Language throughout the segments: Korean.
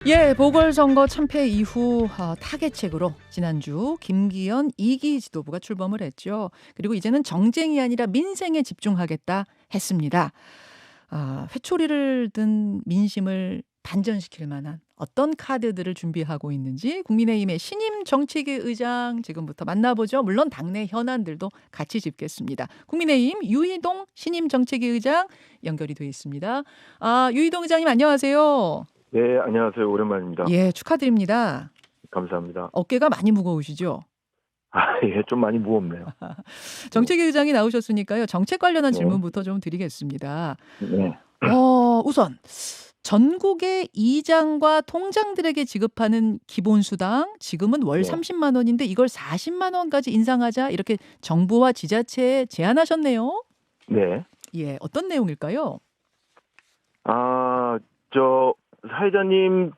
예, 보궐선거 참패 이후 타개책으로 지난주 김기현 2기 지도부가 출범을 했죠. 그리고 이제는 정쟁이 아니라 민생에 집중하겠다 했습니다. 회초리를 든 민심을 반전시킬 만한 어떤 카드들을 준비하고 있는지 국민의힘의 신임 정책위 의장 지금부터 만나보죠. 물론 당내 현안들도 같이 짚겠습니다. 국민의힘 유희동 신임 정책위 의장 연결이 되어 있습니다. 유희동 의장님 안녕하세요. 네, 안녕하세요. 오랜만입니다. 예, 축하드립니다. 감사합니다. 어깨가 많이 무거우시죠? 예, 좀 많이 무겁네요. 정책위 의장이 나오셨으니까요. 정책 관련한 네, 질문부터 좀 드리겠습니다. 네, 우선 전국의 이장과 통장들에게 지급하는 기본수당 지금은 월 네, 30만 원인데 이걸 40만 원까지 인상하자 이렇게 정부와 지자체에 제안하셨네요. 네. 예, 어떤 내용일까요? 사회자님이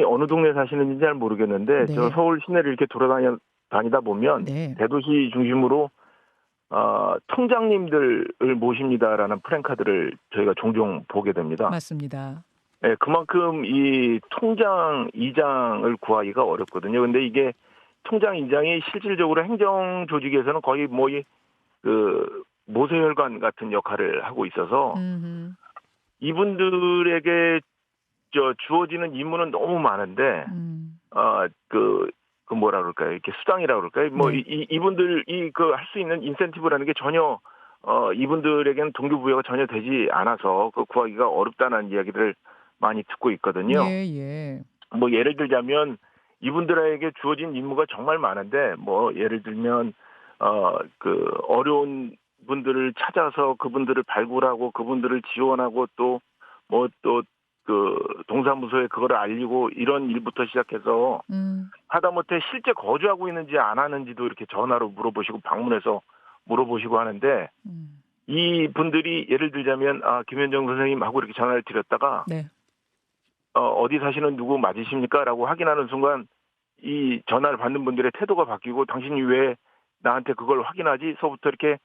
어느 동네 사시는지 잘 모르겠는데, 저 네, 서울 시내를 이렇게 다니다 보면, 네, 대도시 중심으로, 통장님들을 모십니다라는 프랜카드를 저희가 종종 보게 됩니다. 맞습니다. 예, 그만큼 이 통장 이장을 구하기가 어렵거든요. 근데 이게 통장 이장이 실질적으로 행정 조직에서는 거의 모세혈관 같은 역할을 하고 있어서 음, 이분들에게 주어지는 임무는 너무 많은데 뭐라 그럴까요? 이렇게 수당이라 그럴까요? 네, 이분들이 할 수 있는 인센티브라는 게 전혀 이분들에게는 동기부여가 전혀 되지 않아서 구하기가 어렵다는 이야기를 많이 듣고 있거든요. 예, 예, 뭐 예를 들자면 이분들에게 주어진 임무가 정말 많은데 예를 들면 어려운 분들을 찾아서 그분들을 발굴하고 그분들을 지원하고 동사무소에 그거를 알리고 이런 일부터 시작해서 하다못해 실제 거주하고 있는지 안 하는지도 이렇게 전화로 물어보시고 방문해서 물어보시고 하는데 음, 이 분들이 예를 들자면 김현정 선생님하고 이렇게 전화를 드렸다가 네. 어디 사시는 누구 맞으십니까? 라고 확인하는 순간 이 전화를 받는 분들의 태도가 바뀌고 당신이 왜 나한테 그걸 확인하지?서부터 이렇게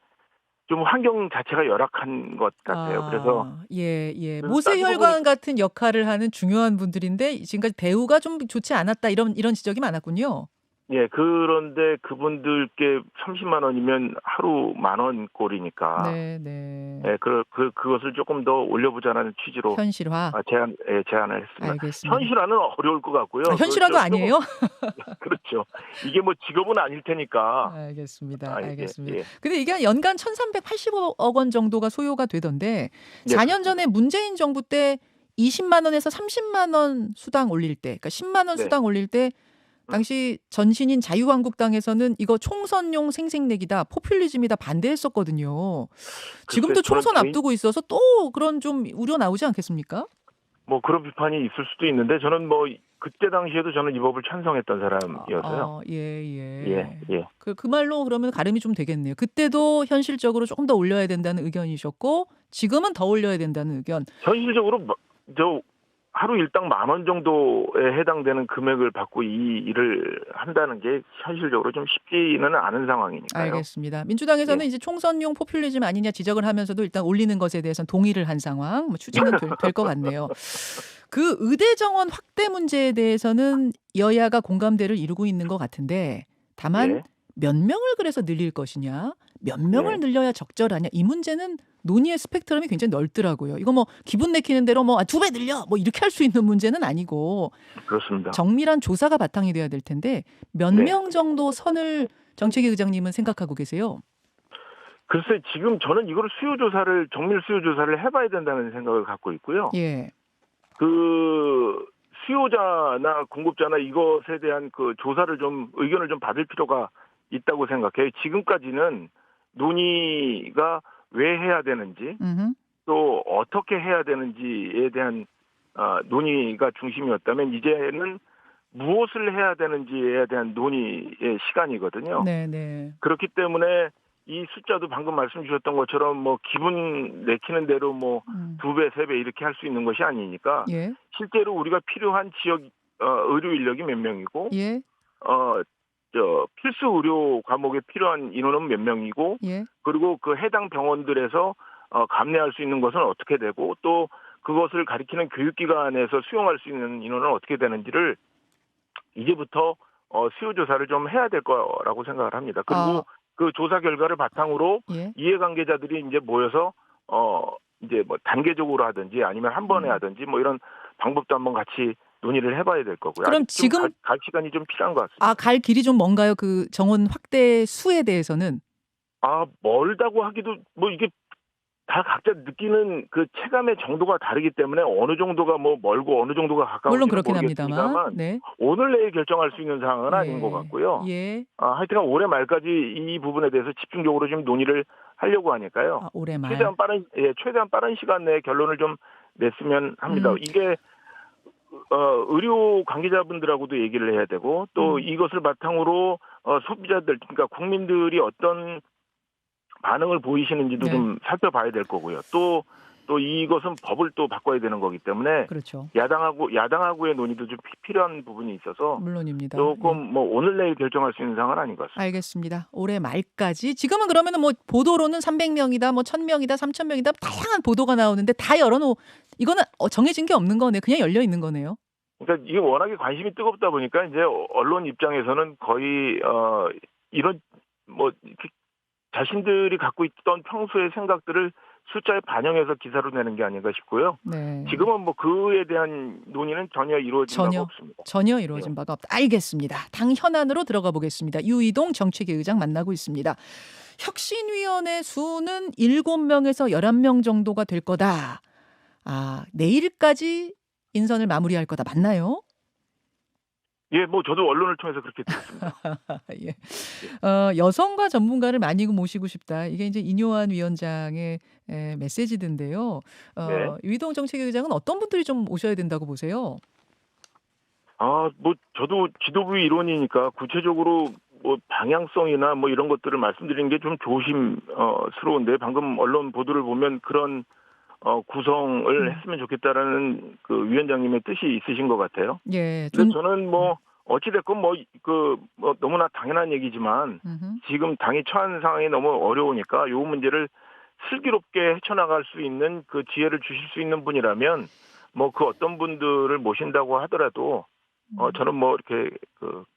좀 환경 자체가 열악한 것 같아요. 그래서 예, 예. 따지고 보니까 모세혈관 같은 역할을 하는 중요한 분들인데 지금까지 대우가 좀 좋지 않았다 이런 지적이 많았군요. 예, 그런데 그분들께 30만 원이면 하루 10,000원 꼴이니까 네, 네. 예, 그것을 조금 더 올려보자는 취지로 현실화. 제안을 했습니다. 알겠습니다. 현실화는 어려울 것 같고요. 현실화도 조금 아니에요? 그렇죠. 이게 직업은 아닐 테니까. 알겠습니다. 예, 알겠습니다. 예. 근데 이게 연간 1,380억 원 정도가 소요가 되던데 네, 4년 그렇습니다. 전에 문재인 정부 때 20만 원에서 30만 원 수당 올릴 때, 그러니까 10만 원 네. 수당 올릴 때 당시 전신인 자유한국당에서는 이거 총선용 생색내기다, 포퓰리즘이다 반대했었거든요. 글쎄, 지금도 저는 총선 앞두고 있어서 또 그런 좀 우려 나오지 않겠습니까? 그런 비판이 있을 수도 있는데 저는 그때 당시에도 저는 이 법을 찬성했던 사람이어서요. 예, 예, 예. 예. 그 말로 그러면 가름이 좀 되겠네요. 그때도 현실적으로 조금 더 올려야 된다는 의견이셨고, 지금은 더 올려야 된다는 의견. 현실적으로 저 하루 일당 10,000원 정도에 해당되는 금액을 받고 이 일을 한다는 게 현실적으로 좀 쉽지는 않은 상황이니까요. 알겠습니다. 민주당에서는 예. 이제 총선용 포퓰리즘 아니냐 지적을 하면서도 일단 올리는 것에 대해서는 동의를 한 상황, 추진은 될 것 같네요. 그 의대 정원 확대 문제에 대해서는 여야가 공감대를 이루고 있는 것 같은데, 다만 예. 몇 명을 그래서 늘릴 것이냐, 몇 명을 예. 늘려야 적절하냐, 이 문제는 논의의 스펙트럼이 굉장히 넓더라고요. 이거 기분 내키는 대로 2배 늘려 이렇게 할 수 있는 문제는 아니고 그렇습니다. 정밀한 조사가 바탕이 돼야 될 텐데 몇 네. 명 정도 선을 정책위 의장님은 생각하고 계세요? 글쎄 지금 저는 이거를 정밀 수요 조사를 해봐야 된다는 생각을 갖고 있고요. 예. 그 수요자나 공급자나 이것에 대한 의견을 좀 받을 필요가 있다고 생각해요. 지금까지는 논의가 왜 해야 되는지 음흠. 또 어떻게 해야 되는지에 대한 논의가 중심이었다면 이제는 무엇을 해야 되는지에 대한 논의의 시간이거든요. 네, 네. 그렇기 때문에 이 숫자도 방금 말씀 주셨던 것처럼 기분 내키는 대로 음. 2배, 3배 이렇게 할 수 있는 것이 아니니까 예. 실제로 우리가 필요한 지역 의료 인력이 몇 명이고 예. 어, 필수 의료 과목에 필요한 인원은 몇 명이고 예. 그리고 그 해당 병원들에서 감내할 수 있는 것은 어떻게 되고 또 그것을 가리키는 교육기관에서 수용할 수 있는 인원은 어떻게 되는지를 이제부터 수요조사를 좀 해야 될 거라고 생각을 합니다. 아, 그리고 그 조사 결과를 바탕으로 예. 이해관계자들이 이제 모여서 이제 뭐 단계적으로 하든지 아니면 한 번에 하든지 뭐 이런 방법도 한번 같이 논의를 해봐야 될 거고요. 그럼 아직 좀 지금 갈 시간이 좀 필요한 것 같습니다. 갈 길이 좀 먼가요? 그 정원 확대 수에 대해서는? 멀다고 하기도 뭐 이게 다 각자 느끼는 그 체감의 정도가 다르기 때문에 어느 정도가 뭐 멀고 어느 정도가 물론 가까운지는 그렇긴 합니다만. 모르겠습니다만 네. 오늘 내일 결정할 수 있는 사항은 아닌 것 예. 같고요. 예. 하여튼간 올해 말까지 이 부분에 대해서 집중적으로 좀 논의를 하려고 하니까요. 올해 말. 최대한 빠른 시간 내에 결론을 좀 냈으면 합니다. 음. 이게 의료 관계자분들하고도 얘기를 해야 되고 또 이것을 바탕으로 소비자들 그러니까 국민들이 어떤 반응을 보이시는지도 네. 좀 살펴봐야 될 거고요. 또 이것은 법을 또 바꿔야 되는 거기 때문에 그렇죠. 야당하고의 논의도 좀 필요한 부분이 있어서 물론입니다. 조금 뭐 오늘 내일 결정할 수 있는 상황은 아닌 것 같습니다. 알겠습니다. 올해 말까지. 지금은 그러면은 뭐 보도로는 300명이다, 뭐 1000명이다, 3000명이다 다양한 보도가 나오는데 다 열어놓. 이거는 정해진 게 없는 거네. 그냥 열려 있는 거네요. 그러니까 이게 워낙에 관심이 뜨겁다 보니까 이제 언론 입장에서는 거의 이런 뭐 이렇게 자신들이 갖고 있던 평소의 생각들을 숫자에 반영해서 기사로 내는 게 아닌가 싶고요. 네. 지금은 뭐 그에 대한 논의는 전혀 이루어진 바가 없습니다. 전혀 이루어진 바가 없다. 알겠습니다. 당 현안으로 들어가 보겠습니다. 유이동 정책위 의장 만나고 있습니다. 혁신위원회 수는 7명에서 11명 정도가 될 거다. 내일까지 인선을 마무리할 거다. 맞나요? 예, 뭐 저도 언론을 통해서 그렇게 들었습니다. 예. 여성과 전문가를 많이 모시고 싶다. 이게 이제 인요한 위원장의 메시지던데요. 네. 유이동 정책위 의장은 어떤 분들이 좀 오셔야 된다고 보세요? 뭐 저도 지도부 일원이니까 구체적으로 뭐 방향성이나 뭐 이런 것들을 말씀드리는 게 좀 조심스러운데 방금 언론 보도를 보면 그런 구성을 했으면 좋겠다라는 그 위원장님의 뜻이 있으신 것 같아요. 예. 근데 저는 뭐 어찌됐건 뭐 너무나 당연한 얘기지만 지금 당이 처한 상황이 너무 어려우니까 이 문제를 슬기롭게 헤쳐나갈 수 있는 그 지혜를 주실 수 있는 분이라면 뭐 그 어떤 분들을 모신다고 하더라도 저는 뭐 이렇게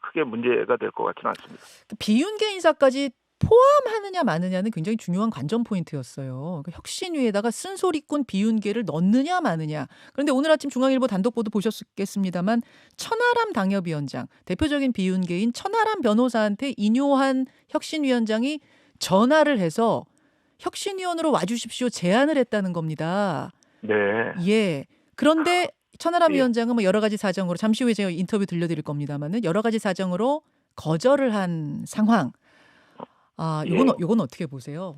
크게 문제가 될 것 같지는 않습니다. 비윤계 인사까지 포함하느냐 마느냐는 굉장히 중요한 관전 포인트였어요. 혁신위에다가 쓴소리꾼 비윤계를 넣느냐 마느냐. 그런데 오늘 아침 중앙일보 단독 보도 보셨겠습니다만 천하람 당협위원장, 대표적인 비윤계인 천하람 변호사한테 인요한 혁신위원장이 전화를 해서 혁신위원으로 와주십시오 제안을 했다는 겁니다. 네. 예. 그런데 천하람 예. 위원장은 뭐 여러 가지 사정으로 잠시 후에 제가 인터뷰 들려드릴 겁니다만은 여러 가지 사정으로 거절을 한 상황. 요건 어떻게 보세요?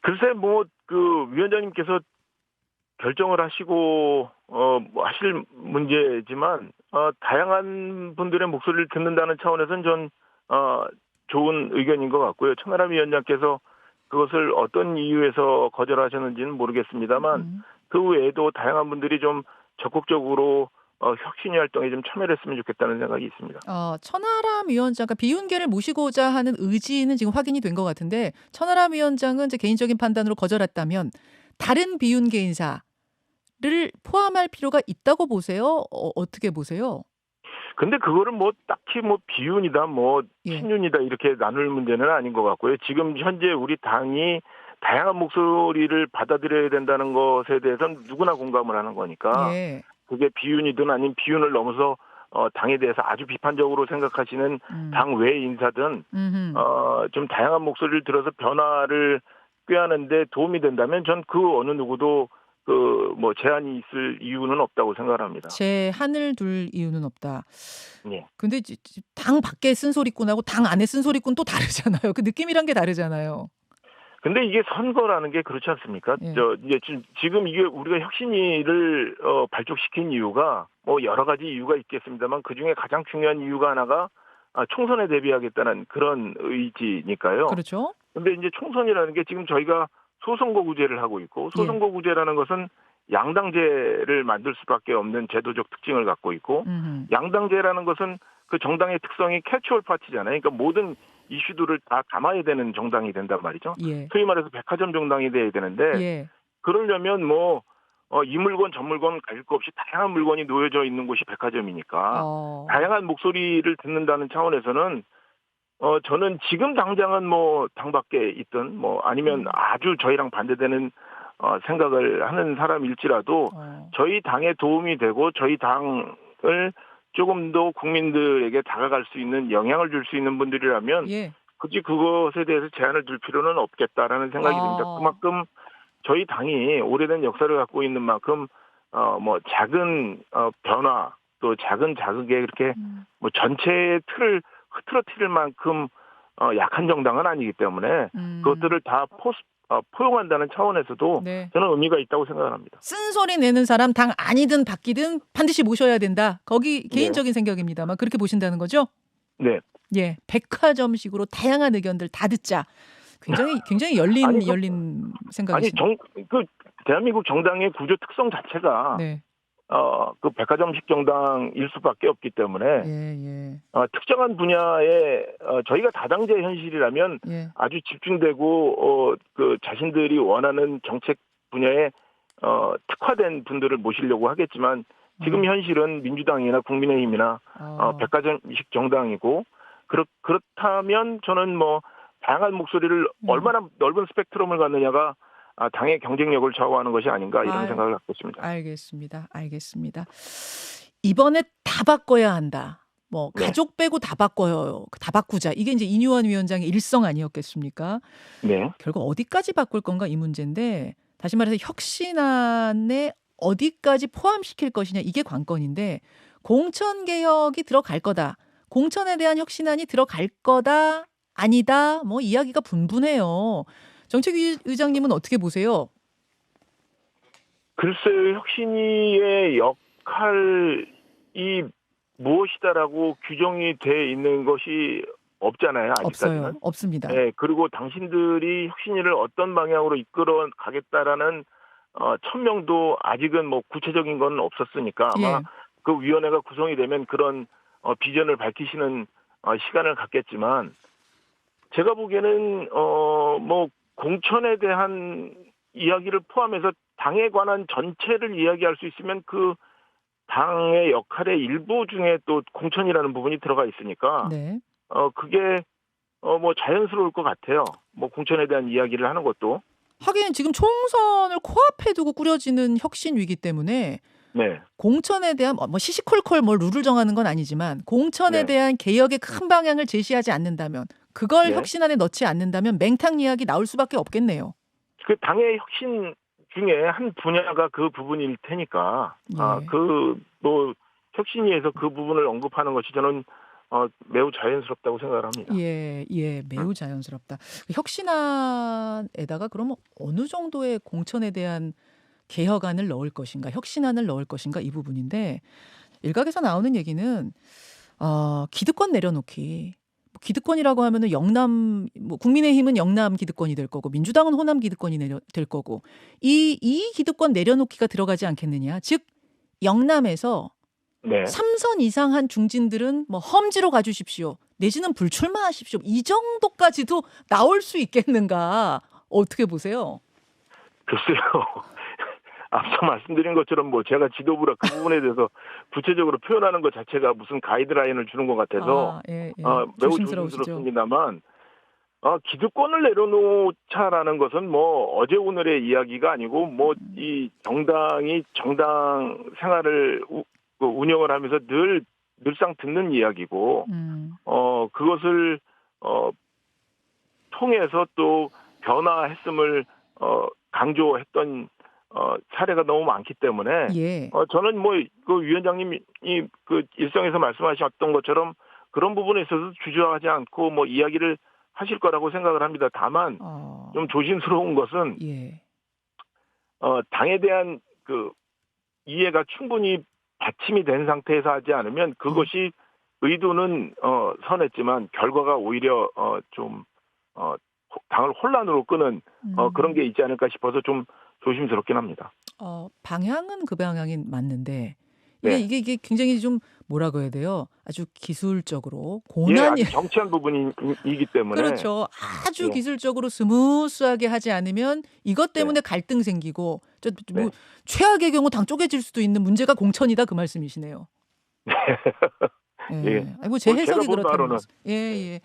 글쎄 뭐 그 위원장님께서 결정을 하시고 뭐 하실 문제지만 다양한 분들의 목소리를 듣는다는 차원에서는 전 좋은 의견인 것 같고요. 천하람 위원장께서 그것을 어떤 이유에서 거절하셨는지는 모르겠습니다만 그 외에도 다양한 분들이 좀 적극적으로 혁신위 활동에 좀 참여를 했으면 좋겠다는 생각이 있습니다. 천하람 위원장, 그러니까 비윤계를 모시고자 하는 의지는 지금 확인이 된 것 같은데 천하람 위원장은 이제 개인적인 판단으로 거절했다면 다른 비윤계 인사를 포함할 필요가 있다고 보세요? 어떻게 보세요? 근데 그거를 뭐 딱히 뭐 비윤이다 뭐 친윤이다 이렇게 나눌 문제는 아닌 것 같고요. 지금 현재 우리 당이 다양한 목소리를 받아들여야 된다는 것에 대해서는 누구나 공감을 하는 거니까 예. 그게 비윤이든 아니면 비윤을 넘어서 당에 대해서 아주 비판적으로 생각하시는 당 외 인사든 좀 다양한 목소리를 들어서 변화를 qui하는데 도움이 된다면 전 그 어느 누구도 뭐 제한이 있을 이유는 없다고 생각합니다. 제한을 둘 이유는 없다. 예. 근데 당 밖에 쓴소리꾼하고 당 안에 쓴소리꾼 또 다르잖아요. 그 느낌이란 게 다르잖아요. 근데 이게 선거라는 게 그렇지 않습니까? 예. 이제 지금 이게 우리가 혁신위를 발족시킨 이유가 뭐 여러 가지 이유가 있겠습니다만 그 중에 가장 중요한 이유가 하나가 총선에 대비하겠다는 그런 의지니까요. 그렇죠. 근데 이제 총선이라는 게 지금 저희가 소선거구제를 하고 있고 소선거구제라는 것은 양당제를 만들 수밖에 없는 제도적 특징을 갖고 있고 양당제라는 것은 그 정당의 특성이 캐치올 파티잖아요. 그러니까 모든 이슈들을 다 담아야 되는 정당이 된단 말이죠. 예. 소위 말해서 백화점 정당이 돼야 되는데 예. 그러려면 뭐 이 물건 저 물건 가릴 거 없이 다양한 물건이 놓여져 있는 곳이 백화점이니까 어. 다양한 목소리를 듣는다는 차원에서는 저는 지금 당장은 뭐 당 밖에 있든 뭐 아니면 음. 아주 저희랑 반대되는 생각을 하는 사람일지라도 어. 저희 당에 도움이 되고 저희 당을 조금 더 국민들에게 다가갈 수 있는 영향을 줄 수 있는 분들이라면 예. 굳이 그것에 대해서 제한을 둘 필요는 없겠다라는 생각이 듭니다. 어. 그만큼 저희 당이 오래된 역사를 갖고 있는 만큼 뭐 작은 변화 또 작은 자극에 그렇게 음. 뭐 전체의 틀을 흐트러뜨릴 만큼 약한 정당은 아니기 때문에 음. 그것들을 다 포용한다는 차원에서도 네. 저는 의미가 있다고 생각을 합니다. 쓴소리 내는 사람 당 아니든 바뀌든 반드시 모셔야 된다. 거기 네, 개인적인 생각입니다만 그렇게 보신다는 거죠? 네. 예. 백화점식으로 다양한 의견들 다 듣자. 굉장히 아니 열린 아니 생각이신. 그 대한민국 정당의 구조 특성 자체가 네. 그 백화점식 정당일 수밖에 없기 때문에 예, 예. 특정한 분야에 저희가 다당제 현실이라면 예. 아주 집중되고 그 자신들이 원하는 정책 분야에 특화된 분들을 모시려고 하겠지만 지금 어. 현실은 민주당이나 국민의힘이나 어. 백화점식 정당이고 그렇다면 저는 뭐 다양한 목소리를 예. 얼마나 넓은 스펙트럼을 갖느냐가 당의 경쟁력을 좌우하는 것이 아닌가 이런 아, 생각을 갖고 있습니다. 알겠습니다. 알겠습니다. 이번에 다 바꿔야 한다. 뭐 네, 가족 빼고 다 바꿔요. 다 바꾸자. 이게 이제 이뉴환 위원장의 일성 아니었겠습니까? 네. 결국 어디까지 바꿀 건가 이 문제인데 다시 말해서 혁신안에 어디까지 포함시킬 것이냐 이게 관건인데 공천 개혁이 들어갈 거다. 공천에 대한 혁신안이 들어갈 거다. 아니다. 뭐 이야기가 분분해요. 정책위 의장님은 어떻게 보세요? 글쎄요, 혁신위의 역할이 무엇이다라고 규정이 돼 있는 것이 없잖아요, 없어요. 아직까지는. 없습니다. 예, 그리고 당신들이 혁신위를 어떤 방향으로 이끌어 가겠다라는 천명도 아직은 뭐 구체적인 건 없었으니까 아마 예. 그 위원회가 구성이 되면 그런 비전을 밝히시는 시간을 갖겠지만 제가 보기에는 뭐 공천에 대한 이야기를 포함해서 당에 관한 전체를 이야기할 수 있으면 그 당의 역할의 일부 중에 또 공천이라는 부분이 들어가 있으니까 네. 그게 뭐 자연스러울 것 같아요. 뭐 공천에 대한 이야기를 하는 것도. 하긴 지금 총선을 코앞에 두고 꾸려지는 혁신 위기 때문에 네, 공천에 대한 뭐 시시콜콜 뭐 룰을 정하는 건 아니지만 공천에 네, 대한 개혁의 큰 방향을 제시하지 않는다면 그걸 네. 혁신안에 넣지 않는다면 맹탕 이야기 나올 수밖에 없겠네요. 그 당의 혁신 중에 한 분야가 그 부분일 테니까 예. 그 뭐 혁신위에서 그 부분을 언급하는 것이 저는 매우 자연스럽다고 생각을 합니다. 예, 예, 음. 매우 자연스럽다. 혁신안에다가 그러면 어느 정도의 공천에 대한 개혁안을 넣을 것인가, 혁신안을 넣을 것인가 이 부분인데 일각에서 나오는 얘기는 기득권 내려놓기. 뭐 기득권이라고 하면은 영남, 뭐 국민의힘은 영남 기득권이 될 거고 민주당은 호남 기득권이 될 거고 이 기득권 내려놓기가 들어가지 않겠느냐. 즉 영남에서 네. 3선 이상 한 중진들은 뭐 험지로 가주십시오. 내지는 불출마하십시오. 이 정도까지도 나올 수 있겠는가. 어떻게 보세요? 글쎄요. 앞서 말씀드린 것처럼 뭐 제가 지도부라 그 부분에 대해서 구체적으로 표현하는 것 자체가 무슨 가이드라인을 주는 것 같아서 아, 예, 예. 매우 조심스러우시죠. 조심스럽습니다만 기득권을 내려놓자라는 것은 뭐 어제 오늘의 이야기가 아니고 뭐 이 정당이 정당 생활을 그 운영을 하면서 늘상 듣는 이야기고 음, 그것을 통해서 또 변화했음을 강조했던 사례가 너무 많기 때문에 예. 저는 뭐 그 위원장님이 그 일성에서 말씀하셨던 것처럼 그런 부분에 있어서 주저하지 않고 뭐 이야기를 하실 거라고 생각을 합니다. 다만 좀 조심스러운 것은 예. 당에 대한 그 이해가 충분히 받침이 된 상태에서 하지 않으면 그것이 의도는 선했지만 결과가 오히려 좀 당을 혼란으로 끄는 그런 게 있지 않을까 싶어서 좀 조심스럽긴 합니다. 방향은 그 방향이 맞는데 네. 이게 굉장히 좀 뭐라고 해야 돼요? 아주 기술적으로 예, 고난이 아주 정치한 부분이기 때문에 그렇죠. 아주 예. 기술적으로 스무스하게 하지 않으면 이것 네. 때문에 갈등 생기고 뭐 네. 최악의 경우 당 쪼개질 수도 있는 문제가 공천이다 그 말씀이시네요. 예. 예. 아니 제 제가 해석이 본 그렇다는 바로는 거죠. 예, 네. 예.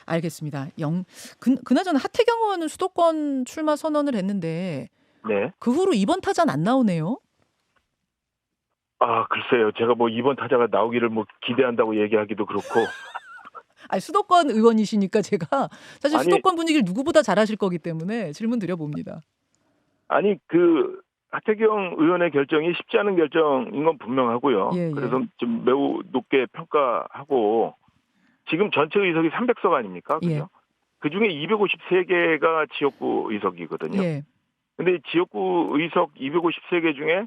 알겠습니다. 그나저나 하태경 의원은 수도권 출마 선언을 했는데 네. 그 후로 이번 타자는 안 나오네요. 아, 글쎄요. 제가 뭐 이번 타자가 나오기를 뭐 기대한다고 얘기하기도 그렇고. 아니 수도권 의원이시니까 제가 사실 아니 수도권 분위기를 누구보다 잘 아실 거기 때문에 질문 드려 봅니다. 아니 그 하태경 의원의 결정이 쉽지 않은 결정인 건 분명하고요. 예, 예. 그래서 좀 매우 높게 평가하고 지금 전체 의석이 300석 아닙니까? 예. 그죠? 그중에 253개가 지역구 의석이거든요. 예. 근데 지역구 의석 253개 중에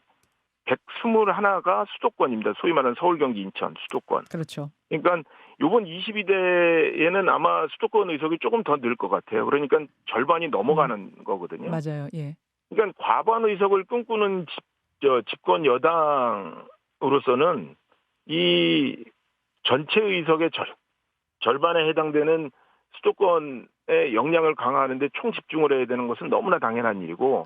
121가 수도권입니다. 소위 말하는 서울, 경기, 인천 수도권. 그렇죠. 그러니까 이번 22대에는 아마 수도권 의석이 조금 더 늘 것 같아요. 그러니까 절반이 넘어가는 거거든요. 맞아요. 예. 그러니까 과반 의석을 꿈꾸는 집권 여당으로서는 이 전체 의석의 절반에 해당되는 수도권의 역량을 강화하는 데 총집중을 해야 되는 것은 너무나 당연한 일이고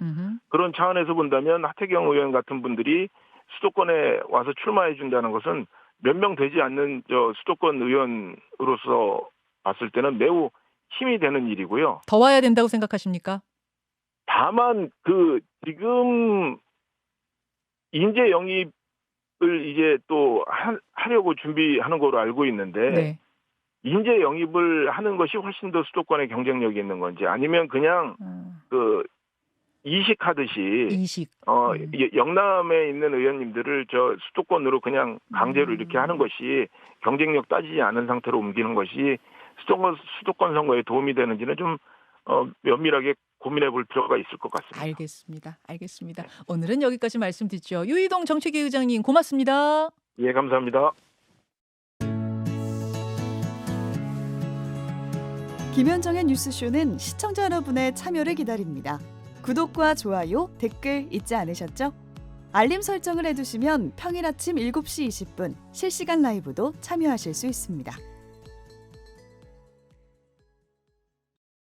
그런 차원에서 본다면 하태경 의원 같은 분들이 수도권에 와서 출마해 준다는 것은 몇 명 되지 않는 수도권 의원으로서 봤을 때는 매우 힘이 되는 일이고요. 더 와야 된다고 생각하십니까? 다만 지금 인재 영입을 이제 또 하려고 준비하는 거로 알고 있는데 네. 인재 영입을 하는 것이 훨씬 더 수도권에 경쟁력이 있는 건지 아니면 그냥 이식하듯이 이식. 영남에 있는 의원님들을 수도권으로 그냥 강제로 이렇게 하는 것이 경쟁력 따지지 않은 상태로 옮기는 것이 수도권 선거에 도움이 되는지는 좀 면밀하게 고민해 볼 필요가 있을 것 같습니다. 알겠습니다. 오늘은 여기까지 말씀 듣죠. 유희동 정책위 의장님 고맙습니다. 예, 감사합니다. 김현정의 뉴스쇼는 시청자 여러분의 참여를 기다립니다. 구독과 좋아요, 댓글 잊지 않으셨죠? 알림 설정을 해두시면 평일 아침 7시 20분 실시간 라이브도 참여하실 수 있습니다.